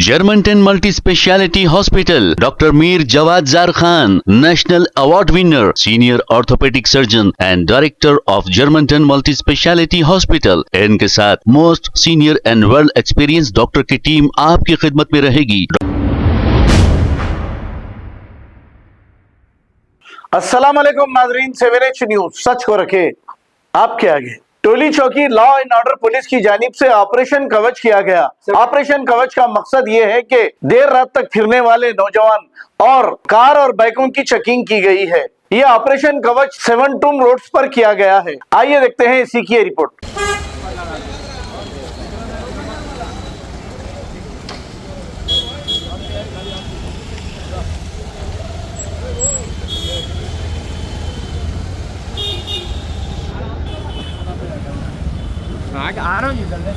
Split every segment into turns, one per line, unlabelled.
Germantown Multi Speciality Hospital, Dr. Mir Jawad Zar Khan, National Award winner, Senior Orthopedic Surgeon and Director of Germantown Multi Speciality Hospital. इनके साथ most senior and world experience doctor की team आपकी खिदमत में रहेगी।
अस्सलाम वालेकुम नाजरीन, सेवेरेज न्यूज सच को रखे आपके आगे। टोली चौकी लॉ एंड ऑर्डर पुलिस की जानिब से ऑपरेशन कवच किया गया। ऑपरेशन कवच का मकसद ये है कि देर रात तक फिरने वाले नौजवान और कार और बाइकों की चेकिंग की गई है। ये ऑपरेशन कवच 7 टूम रोड्स पर किया गया है। आइए देखते हैं इसी की रिपोर्ट।
आ रहा हूँ जल्दी।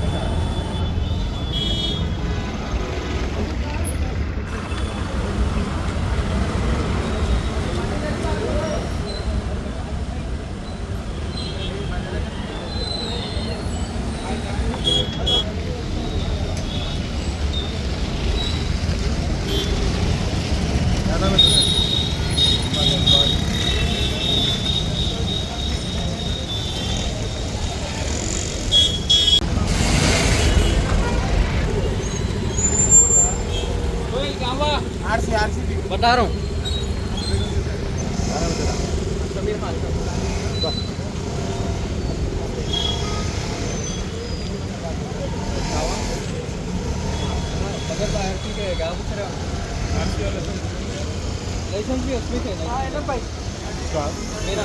आरसी बता रहा हूँ। लाइसेंस भी उसमें थे ना? एकदम भाई मेरा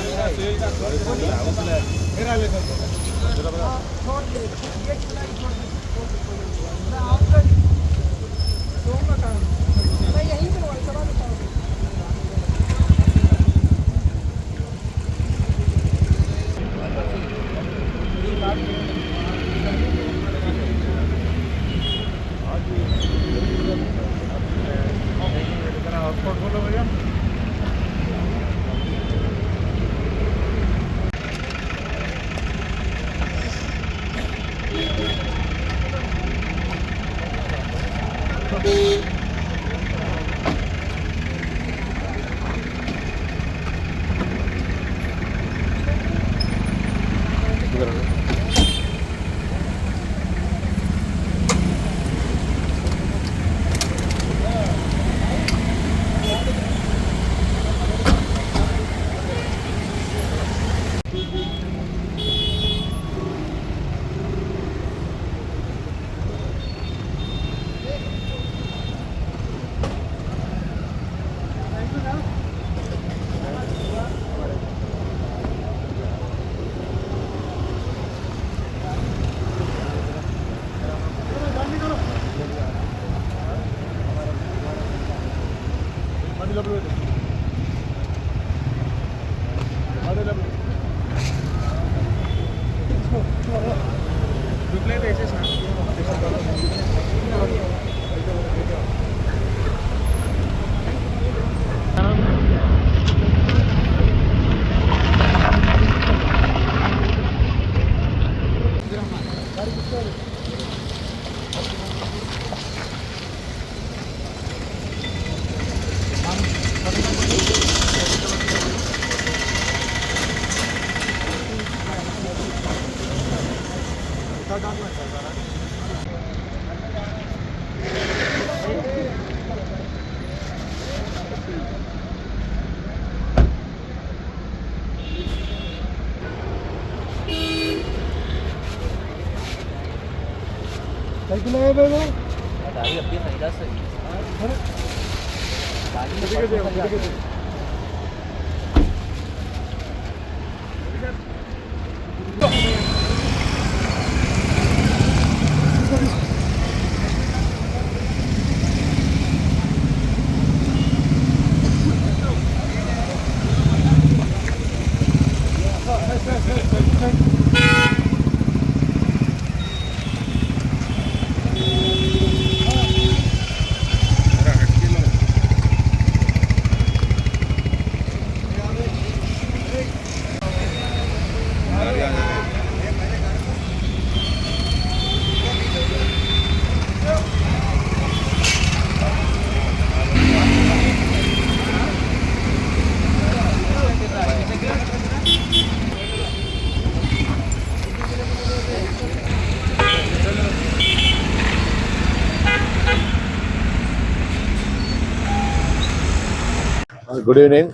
गुड इवनिंग।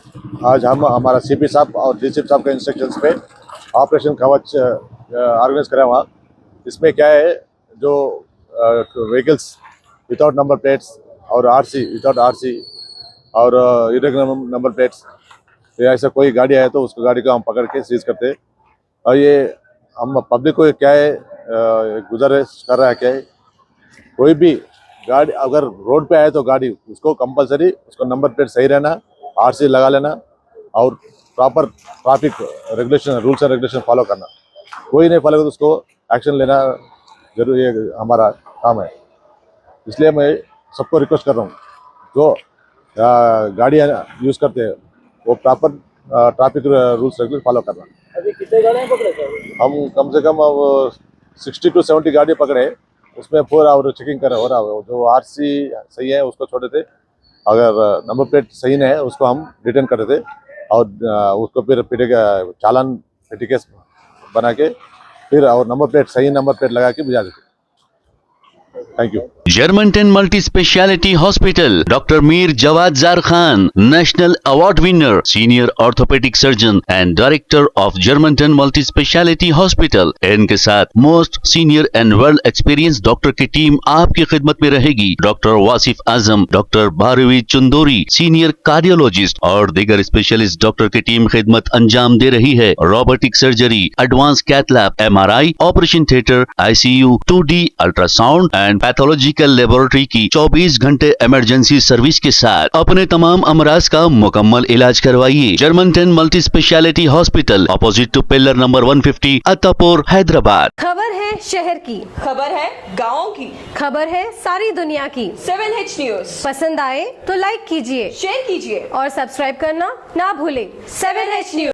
आज हम हमारा सीपी साहब और डीसीपी साहब के इंस्ट्रक्शंस पे ऑपरेशन कवच ऑर्गेनाइज करें वहाँ। इसमें क्या है, जो व्हीकल्स विदाउट नंबर प्लेट्स और आरसी विदाउट आरसी और इरेगुलर नंबर प्लेट्स, ऐसा कोई गाड़ी आए तो उसको गाड़ी को हम पकड़ के सीज करते हैं। और ये हम पब्लिक को क्या है गुजारिश कर रहा है, क्या है कोई भी गाड़ी अगर रोड पे आए तो गाड़ी उसको कंपलसरी उसको नंबर प्लेट सही रहना, आरसी लगा लेना और proper traffic regulation rules and regulation follow करना। कोई नहीं फॉलो तो उसको एक्शन लेना जरूरी है, हमारा काम है। इसलिए मैं सबको रिक्वेस्ट कर रहा हूँ जो गाड़ियाँ यूज़ करते हैं वो proper traffic rules regulation follow करना।
अभी कितने गाड़ियाँ पकड़े सर?
हम कम से कम अब 60 to 70 गाड़ी पकड़े, उसमें पूरा और चेकिंग कर हो रहा है। जो आरसी सही है उसको छोड़े थे, अगर नंबर प्लेट सही नहीं है उसको हम रिटर्न करते थे और उसको फिर चालान पेटी केस बना के फिर और नंबर प्लेट सही नंबर प्लेट लगा के भिजा देते। Thank you.
Germantown Multi Speciality Hospital, Dr. Mir Jawad Zar Khan, National Award winner, Senior Orthopedic Surgeon and Director of Germantown Multi Speciality Hospital। इनके साथ most senior and world experience doctor की team आपकी खिदमत में रहेगी। Doctor Wasif Azam, doctor Bharvi Chandori, senior cardiologist और दीगर specialist doctor की टीम खिदमत अंजाम दे रही है। Robotic surgery, advance cath lab, MRI, operation theatre, ICU, 2D ultrasound and pathological laboratory की 24 घंटे इमरजेंसी सर्विस के साथ अपने तमाम अमराज का मुकम्मल इलाज करवाइए। Germanten multi speciality hospital, opposite to pillar number 150, Attapur, Hyderabad.
खबर है शहर की,
खबर है गाँव की,
खबर है सारी दुनिया की।
7H न्यूज
पसंद आए तो लाइक कीजिए,
शेयर कीजिए
और सब्सक्राइब करना ना भूलें।
7H news.